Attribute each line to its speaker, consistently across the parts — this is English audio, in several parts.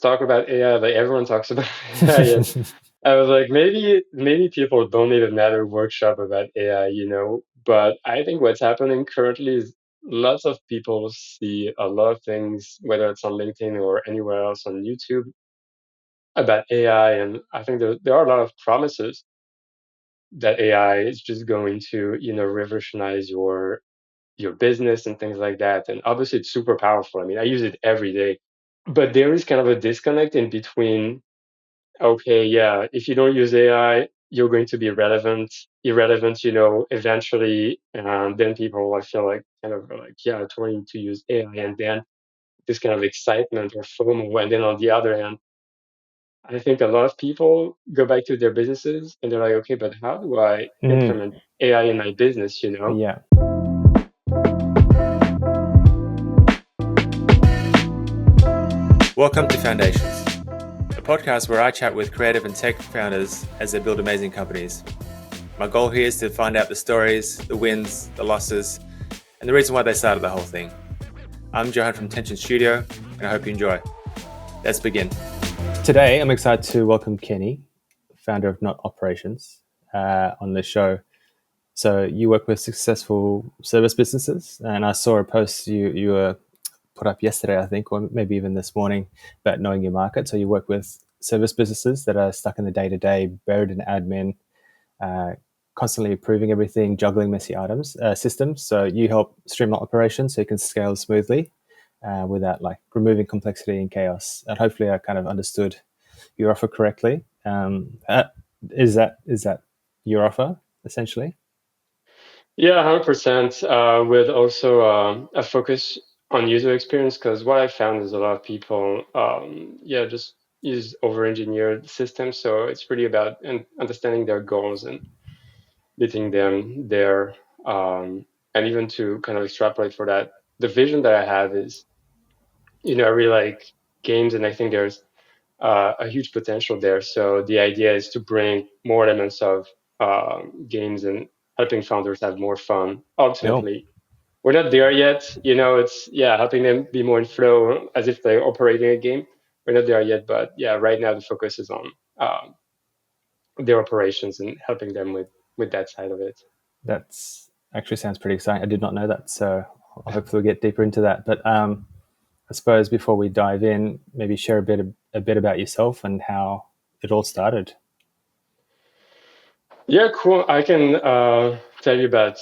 Speaker 1: talk about AI. Like everyone talks about AI, and I was like, maybe people don't need another workshop about AI, But I think what's happening currently is lots of people see a lot of things, whether it's on LinkedIn or anywhere else on YouTube, about AI, and I think there are a lot of promises that AI is just going to, revolutionize your business and things like that. And obviously, it's super powerful. I mean, I use it every day, but there is kind of a disconnect in between. Okay, yeah, if you don't use AI, you're going to be irrelevant, eventually. And then people, I feel like, kind of like, yeah, I totally need to use AI. And then this kind of excitement or FOMO. And then on the other hand, I think a lot of people go back to their businesses and they're like, okay, but how do I
Speaker 2: Mm,
Speaker 1: implement AI in my business?
Speaker 2: yeah.
Speaker 3: Welcome to Foundations, a podcast where I chat with creative and tech founders as they build amazing companies. My goal here is to find out the stories, the wins, the losses, and the reason why they started the whole thing. I'm Johan from Tension Studio, and I hope you enjoy. Let's begin.
Speaker 2: Today, I'm excited to welcome Kenny, founder of Not Operations, on the show. So you work with successful service businesses, and I saw a post you were put up yesterday, I think, or maybe even this morning, about knowing your market. So you work with service businesses that are stuck in the day-to-day, buried in admin, constantly improving everything, juggling messy items, systems. So you help streamline operations so you can scale smoothly without like removing complexity and chaos. And hopefully, I kind of understood your offer correctly. Is that your offer essentially?
Speaker 1: Yeah, 100%. With also a focus on user experience, because what I found is a lot of people, yeah, just use over-engineered systems. So it's really about understanding their goals and meeting them there, and even to kind of extrapolate for that. The vision that I have is, I really like games, and I think there's a huge potential there. So the idea is to bring more elements of games and helping founders have more fun.
Speaker 2: No.
Speaker 1: Ultimately, we're not there yet. It's helping them be more in flow as if they're operating a game. We're not there yet, but yeah, right now the focus is on their operations and helping them with that side of it.
Speaker 2: That's actually sounds pretty exciting. I did not know that, so hopefully we'll get deeper into that. But I suppose before we dive in, maybe share a bit about yourself and how it all started.
Speaker 1: Yeah, cool. I can tell you about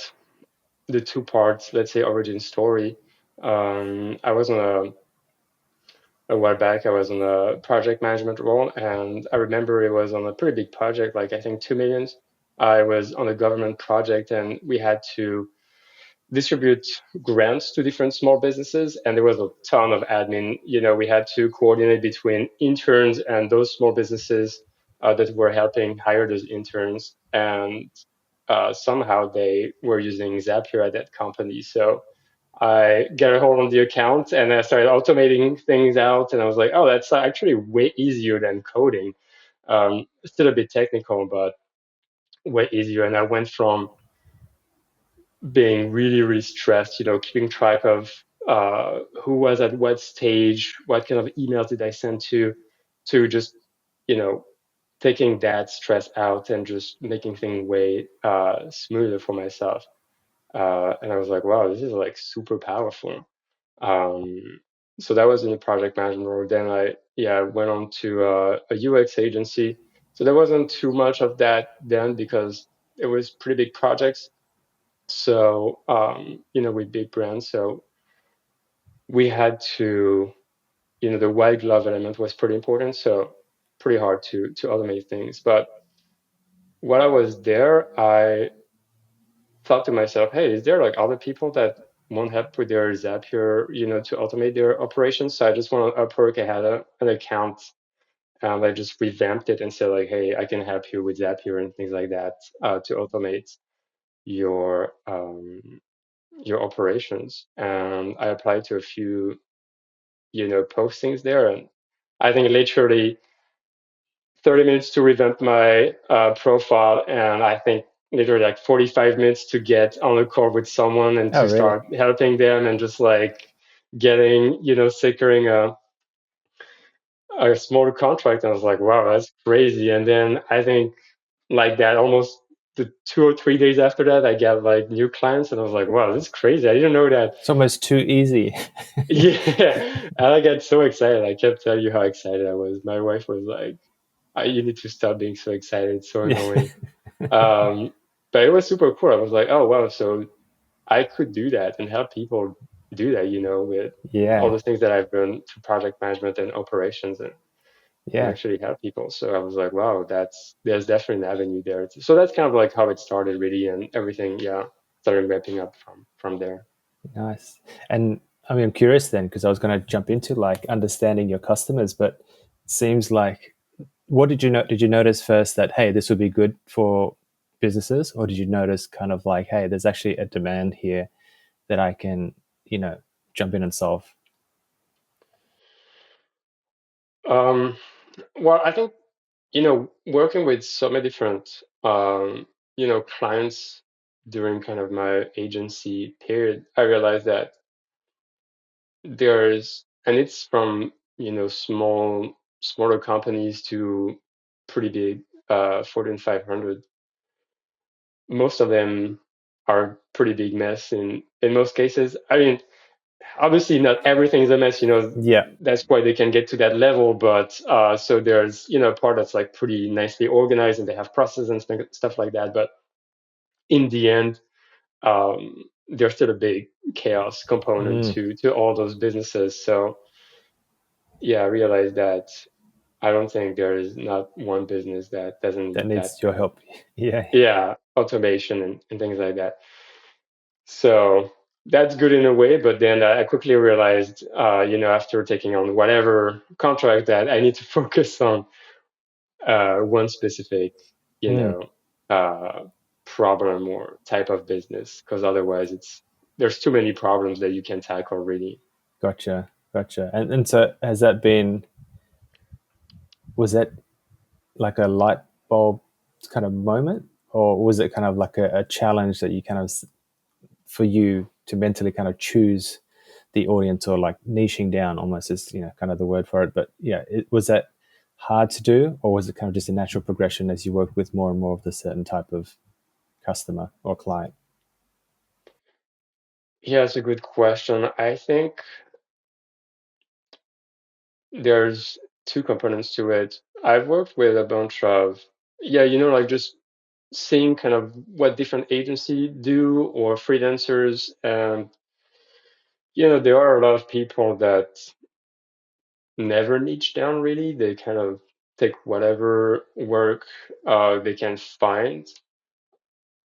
Speaker 1: the two parts, let's say origin story. I was on a while back, I was on a project management role, and I remember it was on a pretty big project, like I think 2 millions. I was on a government project, and we had to distribute grants to different small businesses, and there was a ton of admin. We had to coordinate between interns and those small businesses that were helping hire those interns, and somehow they were using Zapier at that company. So I got a hold on the account and I started automating things out. And I was like, oh, that's actually way easier than coding. Still a bit technical, but way easier. And I went from being really, really stressed, keeping track of who was at what stage, what kind of emails did I send to just, you know, taking that stress out and just making things way smoother for myself. And I was like, wow, this is like super powerful. Um, so that was in the project management role. Then I went on to a UX agency. So there wasn't too much of that then because it was pretty big projects. So with big brands, so we had to, the white glove element was pretty important. So pretty hard to automate things. But while I was there, I thought to myself, hey, is there like other people that want help with their Zapier, to automate their operations? So I just went on Upwork. I had an account, and I just revamped it and said like, hey, I can help you with Zapier and things like that to automate your your operations. And I applied to a few, postings there, and I think literally 30 minutes to revamp my profile, and I think literally like 45 minutes to get on a call with someone and
Speaker 2: Oh,
Speaker 1: to
Speaker 2: really?
Speaker 1: start helping them and just like getting, securing a smaller contract. And I was like, wow, that's crazy. And then I think like that, almost the 2 or 3 days after that, I got like new clients, and I was like, wow, this is crazy. I didn't know that.
Speaker 2: It's almost too easy.
Speaker 1: Yeah, and I got so excited. I kept telling you how excited I was. My wife was like, "You need to stop being so excited. It's so
Speaker 2: Yeah.
Speaker 1: annoying." Um, but it was super cool. I was like, "Oh wow!" So I could do that and help people do that. With all
Speaker 2: Yeah.
Speaker 1: the things that I've learned through project management and operations, and
Speaker 2: Yeah.
Speaker 1: actually help people. So I was like, "Wow, there's definitely an avenue there." So that's kind of like how it started, really, and everything. Yeah, started ramping up from there.
Speaker 2: Nice. And I mean, I'm curious then, because I was going to jump into like understanding your customers, but it seems like, what did you know? Did you notice first that, hey, this would be good for businesses? Or did you notice kind of like, hey, there's actually a demand here that I can, you know, jump in and solve?
Speaker 1: Um, well, I think working with so many different clients during kind of my agency period, I realized that and it's from smaller companies to pretty big, Fortune 500. Most of them are pretty big mess in most cases. I mean, obviously not everything is a mess.
Speaker 2: Yeah.
Speaker 1: That's why they can get to that level. But so there's part that's like pretty nicely organized, and they have processes and stuff like that. But in the end, there's still a big chaos component
Speaker 2: Mm,
Speaker 1: to all those businesses. So yeah, I realized that I don't think there is not one business that doesn't
Speaker 2: that
Speaker 1: need that
Speaker 2: needs your
Speaker 1: kind of,
Speaker 2: help. Yeah.
Speaker 1: yeah, automation and things like that. So that's good in a way, but then I quickly realized, after taking on whatever contract, that I need to focus on one specific, you
Speaker 2: Mm,
Speaker 1: know, uh, problem or type of business, because otherwise there's too many problems that you can tackle, really.
Speaker 2: gotcha. Gotcha. And so has that been, was that like a light bulb kind of moment? Or was it kind of like a challenge that you kind of, for you to mentally kind of choose the audience, or like niching down almost is, kind of the word for it. But yeah, was that hard to do, or was it kind of just a natural progression as you worked with more and more of the certain type of customer or client?
Speaker 1: Yeah, it's a good question. I think there's two components to it. I've worked with a bunch of, yeah, like just seeing kind of what different agencies do or freelancers. And, there are a lot of people that never niche down really. They kind of take whatever work they can find.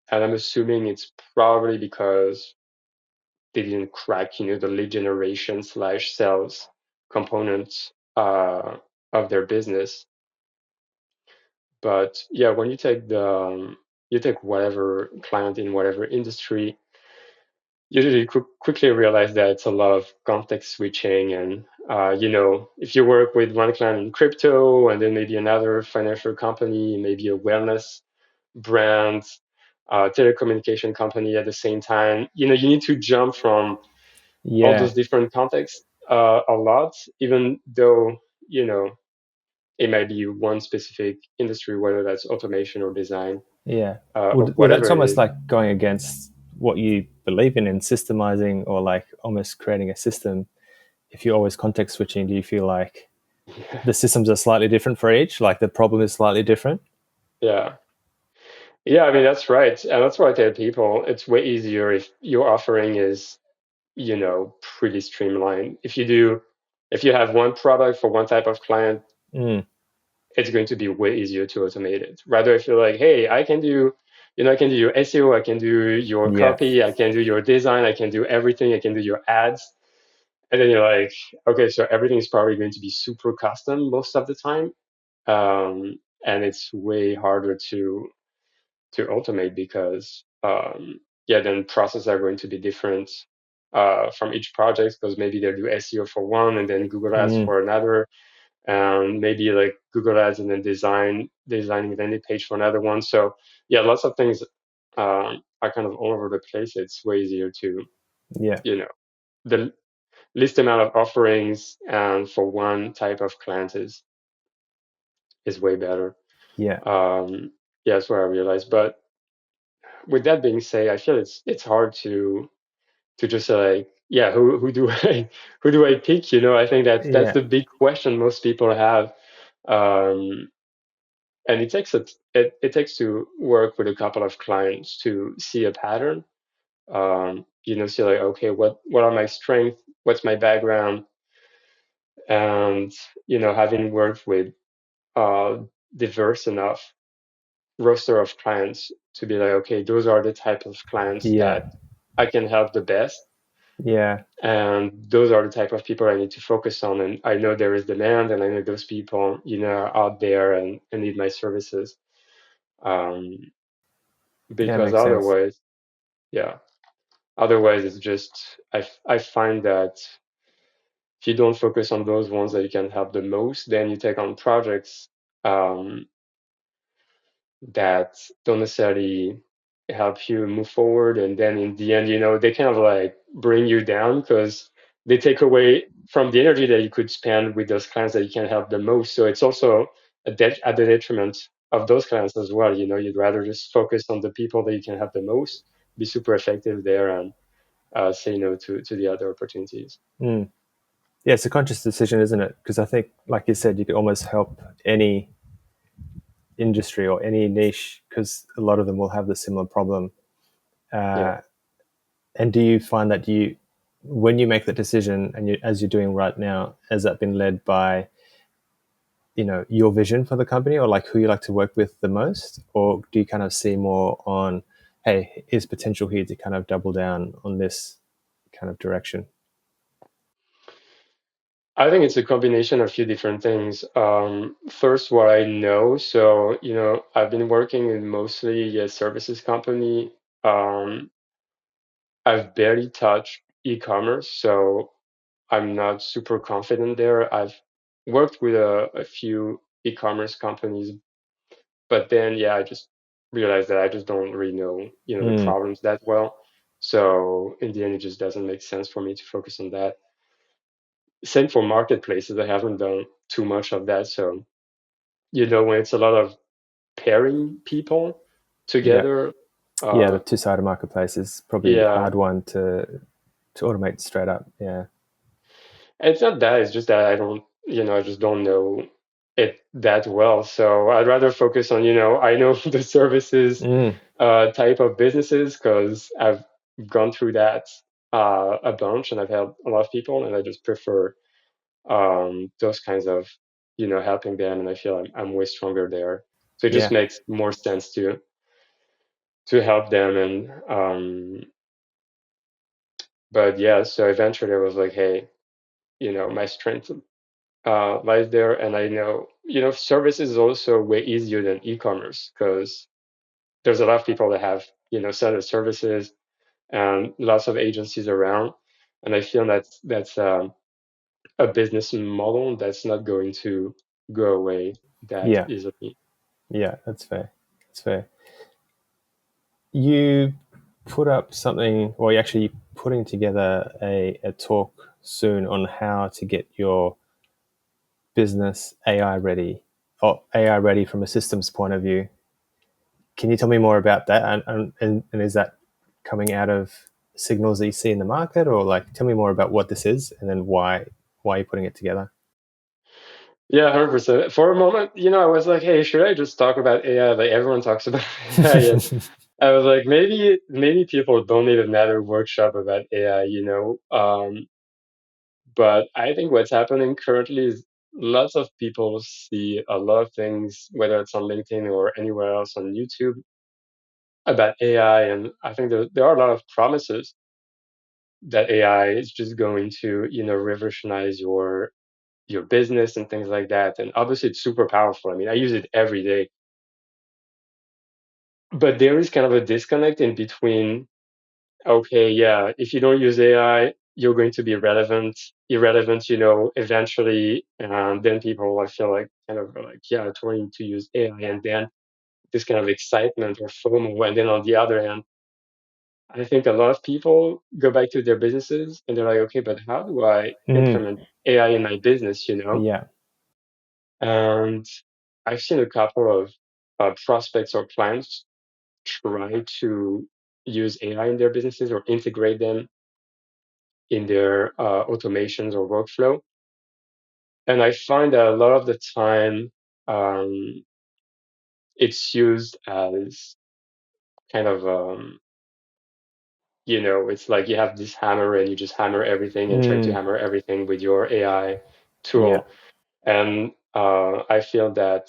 Speaker 1: And I'm assuming it's probably because they didn't crack, the lead generation slash sales component of their business. But yeah, when you take whatever client in whatever industry, usually quickly realize that it's a lot of context switching. And if you work with one client in crypto and then maybe another financial company, maybe a wellness brand, telecommunication company at the same time, you need to jump from all
Speaker 2: Yeah,
Speaker 1: those different contexts a lot, even though you know it might be one specific industry, whether that's automation or design,
Speaker 2: yeah.
Speaker 1: or
Speaker 2: Would that's
Speaker 1: whatever it
Speaker 2: almost
Speaker 1: is.
Speaker 2: like going against what you believe in systemizing, or like almost creating a system? If you're always context switching, do you feel like the systems are slightly different for each? Like the problem is slightly different?
Speaker 1: Yeah. Yeah, I mean, that's right. And that's why I tell people it's way easier if your offering is, pretty streamlined. If you have one product for one type of client,
Speaker 2: Mm,
Speaker 1: it's going to be way easier to automate it. Rather, if you're like, hey, I can do your SEO, I can do your
Speaker 2: yeah,
Speaker 1: copy, I can do your design, I can do everything, I can do your ads. And then you're like, okay, so everything is probably going to be super custom most of the time. And it's way harder to automate because yeah, then processes are going to be different from each project, because maybe they'll do SEO for one and then Google Ads
Speaker 2: mm,
Speaker 1: for another, and maybe like Google Ads and then designing landing page for another one. So yeah, lots of things are kind of all over the place. It's way easier to,
Speaker 2: yeah,
Speaker 1: you know, the least amount of offerings and for one type of client is way better.
Speaker 2: Yeah.
Speaker 1: Yeah, that's what I realized. But with that being said, I feel it's hard to just like, yeah, who do I who do I pick? I think that's
Speaker 2: Yeah.
Speaker 1: the big question most people have. Um, and it takes to work with a couple of clients to see a pattern. See like, okay, what are my strengths? What's my background? And having worked with uh, diverse enough roster of clients to be like, okay, those are the type of clients
Speaker 2: Yeah.
Speaker 1: that I can help the best.
Speaker 2: Yeah.
Speaker 1: And those are the type of people I need to focus on. And I know there is demand, and I know those people, are out there and need my services. Um,
Speaker 2: Yeah,
Speaker 1: because
Speaker 2: makes sense.
Speaker 1: yeah, otherwise it's just, I find that if you don't focus on those ones that you can help the most, then you take on projects um, that don't necessarily help you move forward. And then in the end, they kind of like bring you down because they take away from the energy that you could spend with those clients that you can help the most. So it's also at the detriment of those clients as well. You'd rather just focus on the people that you can help the most, be super effective there, and say no to the other opportunities.
Speaker 2: Mm. Yeah, it's a conscious decision, isn't it? Because I think, like you said, you could almost help any industry or any niche because a lot of them will have the similar problem.
Speaker 1: Yeah.
Speaker 2: Uh, and do you find that when you make that decision, and as you're doing right now, has that been led by your vision for the company, or like who you like to work with the most, or do you kind of see more on, hey, is potential here to kind of double down on this kind of direction?
Speaker 1: I think it's a combination of a few different things. First, what I know. So, I've been working in mostly a services company. Um, I've barely touched e-commerce, so I'm not super confident there. I've worked with a few e-commerce companies, but then, yeah, I just realized that I just don't really know, the
Speaker 2: Mm,
Speaker 1: problems that well. So in the end, it just doesn't make sense for me to focus on that. Same for marketplaces. I haven't done too much of that. So, when it's a lot of pairing people
Speaker 2: yeah.
Speaker 1: together,
Speaker 2: Yeah, the
Speaker 1: uh,
Speaker 2: two-sided marketplace is probably a
Speaker 1: yeah,
Speaker 2: hard one to automate straight up. Yeah.
Speaker 1: it's not that. It's just that I just don't know it that well. So I'd rather focus on, I know the services
Speaker 2: Mm,
Speaker 1: type of businesses because I've gone through that a bunch and I've helped a lot of people, and I just prefer those kinds of, helping them, and I feel I'm way stronger there. So it just
Speaker 2: yeah.
Speaker 1: makes more sense to help them. And but yeah, so eventually I was like, hey, my strength lies there, and I know, services is also way easier than e-commerce because there's a lot of people that have, set of services and lots of agencies around, and I feel that's a business model that's not going to go away that
Speaker 2: Yeah.
Speaker 1: easily.
Speaker 2: Yeah, that's fair. That's fair. You put up something, or you're actually putting together a talk soon on how to get your business AI ready, or AI ready from a systems point of view. Can you tell me more about that? And is that coming out of signals that you see in the market, or like tell me more about what this is and then why you're putting it together?
Speaker 1: Yeah, 100%. For a moment, I was like, hey, should I just talk about AI? Like everyone talks about AI, and I was like, maybe people don't need another workshop about AI, but I think what's happening currently is lots of people see a lot of things, whether it's on LinkedIn or anywhere else on YouTube, about AI, and I think there are a lot of promises that AI is just going to, revolutionize your business and things like that. And obviously, it's super powerful. I mean, I use it every day, but there is kind of a disconnect in between. Okay, yeah, if you don't use AI, you're going to be irrelevant, eventually. And then people, I feel like, kind of like, yeah, trying to use AI, and then this kind of excitement or FOMO. And then on the other hand, I think a lot of people go back to their businesses and they're like, okay, but how do I
Speaker 2: Mm,
Speaker 1: implement AI in my business?
Speaker 2: yeah.
Speaker 1: And I've seen a couple of prospects or clients try to use AI in their businesses or integrate them in their automations or workflow. And I find that a lot of the time um, it's used as kind of, it's like you have this hammer and you just hammer everything and try to
Speaker 2: Mm,
Speaker 1: hammer everything with your AI
Speaker 2: yeah,
Speaker 1: tool. And I feel that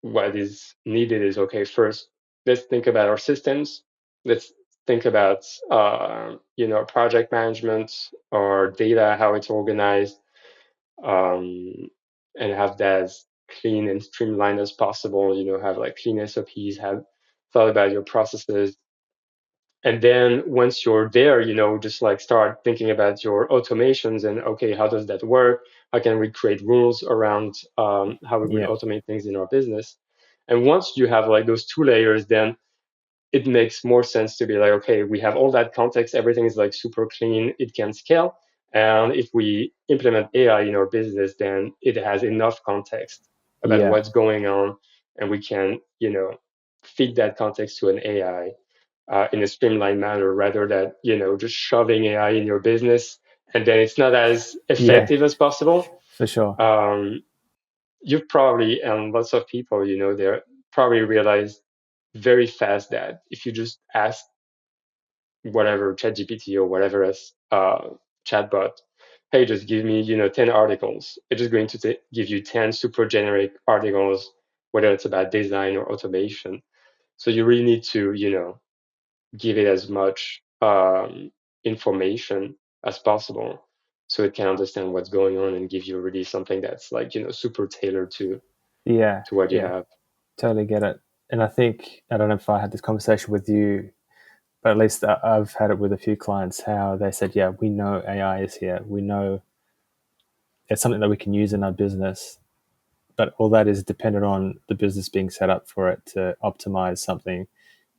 Speaker 1: what is needed is, okay, first, let's think about our systems. Let's think about, project management or data, how it's organized, um, and have that as clean and streamlined as possible. Have like clean SOPs, have thought about your processes. And then once you're there, just like start thinking about your automations and, okay, how does that work? How can we create rules around how we would
Speaker 2: yeah,
Speaker 1: automate things in our business? And once you have like those two layers, then it makes more sense to be like, okay, we have all that context, everything is like super clean, it can scale. And if we implement AI in our business, then it has enough context about
Speaker 2: yeah,
Speaker 1: what's going on, and we can, feed that context to an AI in a streamlined manner rather than, just shoving AI in your business and then it's not as
Speaker 2: yeah,
Speaker 1: effective as possible.
Speaker 2: for sure.
Speaker 1: Um, you've probably, and lots of people, they're probably realize very fast that if you just ask whatever ChatGPT or whatever as chatbot, hey, just give me 10 articles. It's just going to give you 10 super generic articles, whether it's about design or automation. So you really need to give it as much information as possible so it can understand what's going on and give you really something that's like super tailored
Speaker 2: Yeah,
Speaker 1: to what you
Speaker 2: yeah,
Speaker 1: have.
Speaker 2: totally get it. And I think, I don't know if I had this conversation with you, but at least I've had it with a few clients how they said, yeah, we know AI is here. We know it's something that we can use in our business, but all that is dependent on the business being set up for it to optimize something.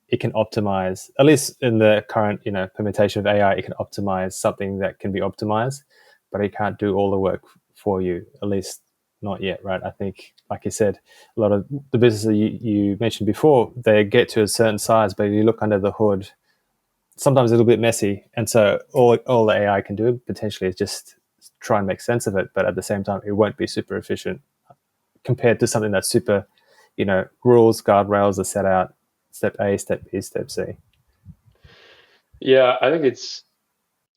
Speaker 2: It can optimize, at least in the current, permutation of AI, it can optimize something that can be optimized, but it can't do all the work for you, at least not yet, right? I think, like you said, a lot of the businesses you mentioned before, they get to a certain size, but if you look under the hood, sometimes a little bit messy. And so all the AI can do potentially is just try and make sense of it. But at the same time, it won't be super efficient compared to something that's super, rules, guardrails are set out, step A, step B, step C.
Speaker 1: Yeah, I think it's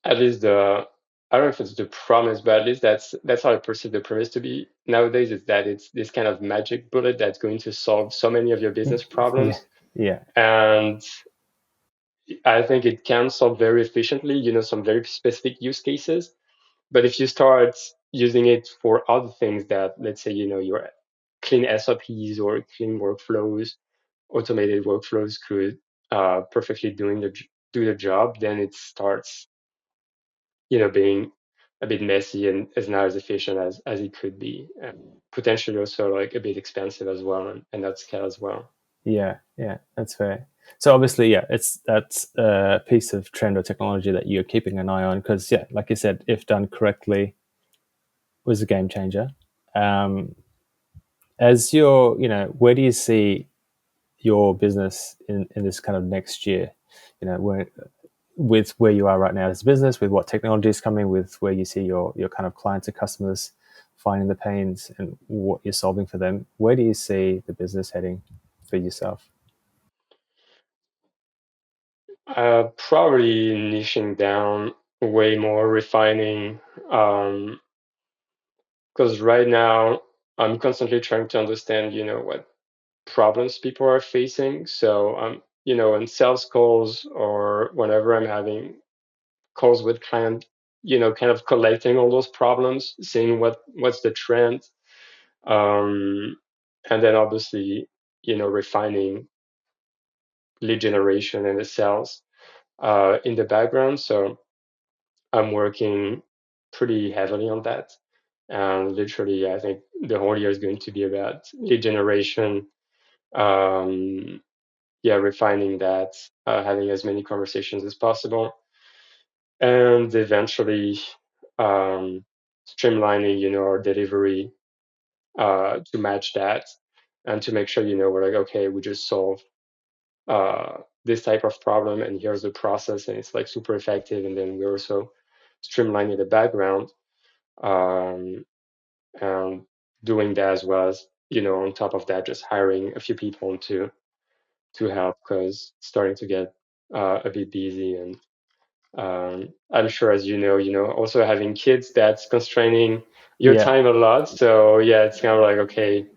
Speaker 1: at least I don't know if it's the promise, but at least that's how I perceive the premise to be nowadays, is that it's this kind of magic bullet that's going to solve so many of your business
Speaker 2: Yeah.
Speaker 1: problems.
Speaker 2: Yeah.
Speaker 1: And I think it can solve very efficiently, some very specific use cases. But if you start using it for other things that, let's say, your clean SOPs or clean workflows, automated workflows could perfectly do the job, then it starts, being a bit messy and is not as efficient as it could be, and potentially also like a bit expensive as well, and not scale as well.
Speaker 2: Yeah. Yeah. That's fair. So obviously, yeah, that's a piece of trend or technology that you're keeping an eye on because, yeah, like you said, if done correctly, was a game changer. Um, as your, where do you see your business in this kind of next year? Where with where you are right now as a business, with what technology is coming, with where you see your kind of clients and customers finding the pains and what you're solving for them. Where do you see the business heading for yourself?
Speaker 1: Probably niching down way more, refining, because right now I'm constantly trying to understand, what problems people are facing. So in sales calls or whenever I'm having calls with client, kind of collecting all those problems, seeing what's the trend, um, and then obviously, refining lead generation and the sales in the background. So I'm working pretty heavily on that. And literally, I think the whole year is going to be about lead generation, um, yeah, refining that, having as many conversations as possible, and eventually um, streamlining, our delivery to match that and to make sure, we're like, okay, we just solve this type of problem, and here's the process, and it's like super effective. And then we also streamline in the background, um, and doing that as well as, on top of that, just hiring a few people to help, because it's starting to get a bit busy. And I'm sure, as also having kids, that's constraining your
Speaker 2: Yeah.
Speaker 1: time a lot. So yeah, it's kind of like, okay,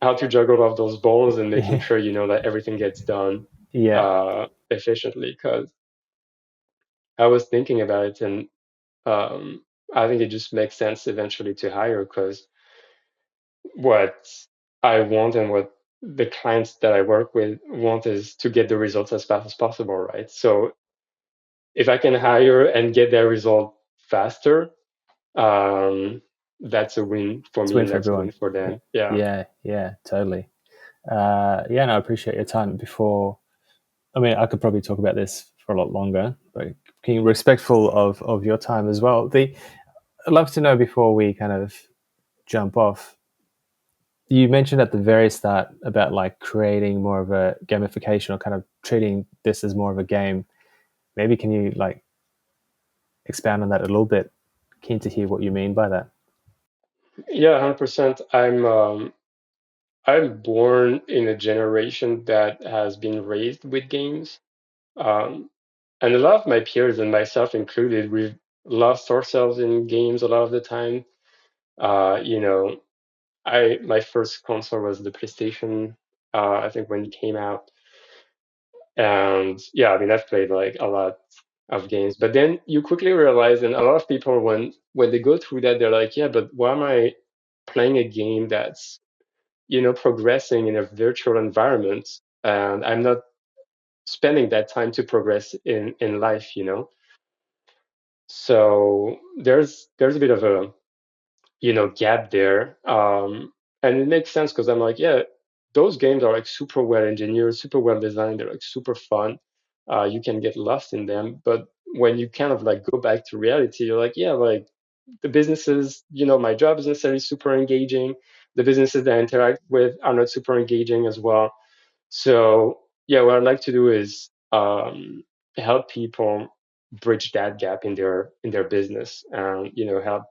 Speaker 1: how to juggle all those balls and making
Speaker 2: Yeah.
Speaker 1: sure, that everything gets done
Speaker 2: Yeah.
Speaker 1: efficiently. Because I was thinking about it, and I think it just makes sense eventually to hire, because what I want and what the clients that I work with want is to get the results as fast as possible, right? So if I can hire and get that result faster, um, that's a win for
Speaker 2: It's a
Speaker 1: me
Speaker 2: win
Speaker 1: and
Speaker 2: for
Speaker 1: that's a
Speaker 2: everyone.
Speaker 1: win for them. Yeah.
Speaker 2: Yeah. Yeah. Totally. Yeah. No, I appreciate your time. Before, I mean, I could probably talk about this for a lot longer, but being respectful of your time as well. I'd love to know, before we kind of jump off, you mentioned at the very start about like creating more of a gamification, or kind of treating this as more of a game. Maybe can you like expound on that a little bit? Keen to hear what you mean by that.
Speaker 1: Yeah, 100%. I'm born in a generation that has been raised with games. Um, and a lot of my peers and myself included, we've lost ourselves in games a lot of the time. Uh, you know, my first console was the PlayStation, I think when it came out. And yeah, I mean, I've played like a lot of games, but then you quickly realize, and a lot of people, when they go through that, they're like, yeah, but why am I playing a game that's, progressing in a virtual environment, and I'm not spending that time to progress in life. So there's a bit of a, gap there. And it makes sense, because I'm like, yeah, those games are like super well engineered, super well designed, they're like super fun. You can get lost in them, but when you kind of like go back to reality, you're like, yeah, like the businesses, my job isn't necessarily super engaging. The businesses that I interact with are not super engaging as well. So yeah, what I'd like to do is help people bridge that gap in their business, and help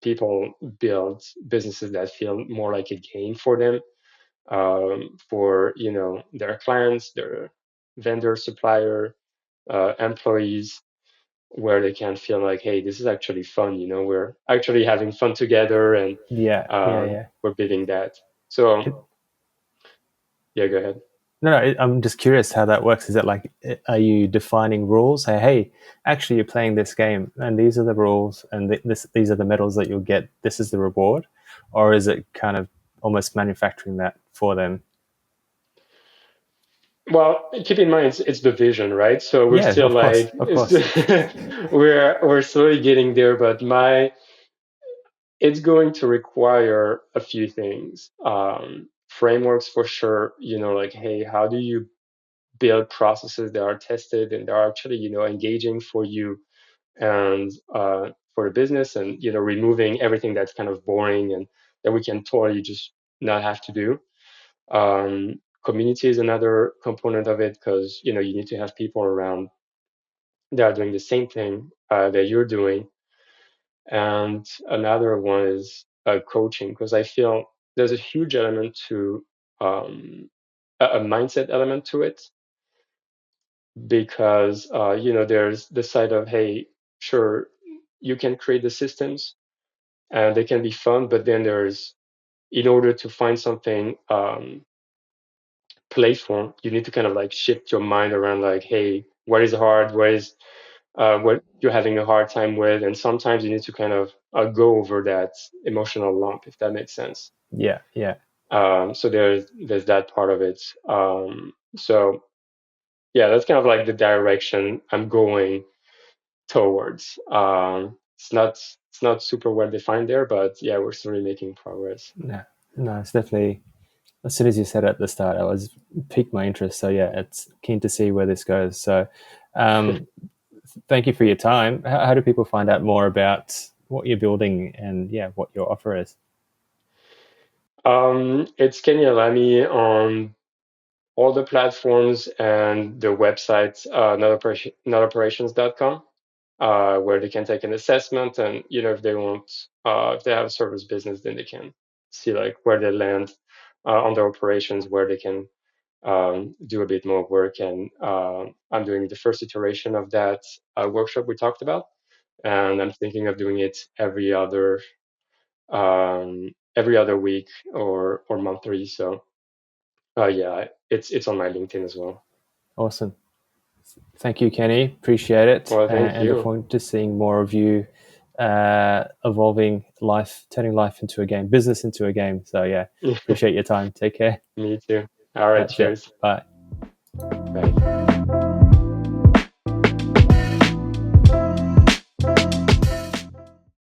Speaker 1: people build businesses that feel more like a game for them, for their clients, their vendor, supplier, employees, where they can feel like, hey, this is actually fun. We're actually having fun together, and
Speaker 2: Yeah. Yeah. Yeah.
Speaker 1: we're building that. So
Speaker 2: It,
Speaker 1: yeah, go ahead.
Speaker 2: no, no, I'm just curious how that works. Is it like, are you defining rules? Hey, actually, you're playing this game, and these are the rules, and these are the medals that you'll get. This is the reward, or is it kind of almost manufacturing that for them?
Speaker 1: Well, keep in mind, it's the vision, right? So we're
Speaker 2: Yeah,
Speaker 1: still
Speaker 2: of course,
Speaker 1: like,
Speaker 2: of course.
Speaker 1: we're slowly getting there, but it's going to require a few things. Frameworks for sure. Like, hey, how do you build processes that are tested and that are actually, engaging for you and for the business, and removing everything that's kind of boring and that we can totally just not have to do. Community is another component of it, because you need to have people around that are doing the same thing that you're doing. And another one is coaching, because I feel there's a huge element to a mindset element to it, because there's the side of, hey, sure, you can create the systems and they can be fun, but then there's, in order to find something playful, you need to kind of like shift your mind around, like, hey, what is hard, what you're having a hard time with, and sometimes you need to kind of go over that emotional lump, if that makes sense.
Speaker 2: Yeah, yeah.
Speaker 1: So there's that part of it. So yeah, that's kind of like the direction I'm going towards. It's not super well defined there, but yeah, we're slowly making progress.
Speaker 2: No, no, it's definitely. As soon as you said it at the start, I was piqued my interest. So yeah, it's keen to see where this goes. So, um, thank you for your time. How do people find out more about what you're building and yeah, what your offer is?
Speaker 1: It's Kenny Alami on all the platforms and the website notoperations.com, where they can take an assessment, and if they want, if they have a service business, then they can see like where they land on their operations, where they can do a bit more work. And I'm doing the first iteration of that workshop we talked about, and I'm thinking of doing it every other week or monthly. So yeah, it's on my LinkedIn as well.
Speaker 2: Awesome. Thank you, Kenny. Appreciate it.
Speaker 1: Well, thank
Speaker 2: And look
Speaker 1: you.
Speaker 2: forward to seeing more of you evolving life, turning life into a game, business into a game. So yeah, appreciate your time. Take care.
Speaker 1: Me too. All right,
Speaker 2: See ya.
Speaker 1: cheers.
Speaker 2: Bye.
Speaker 1: Bye.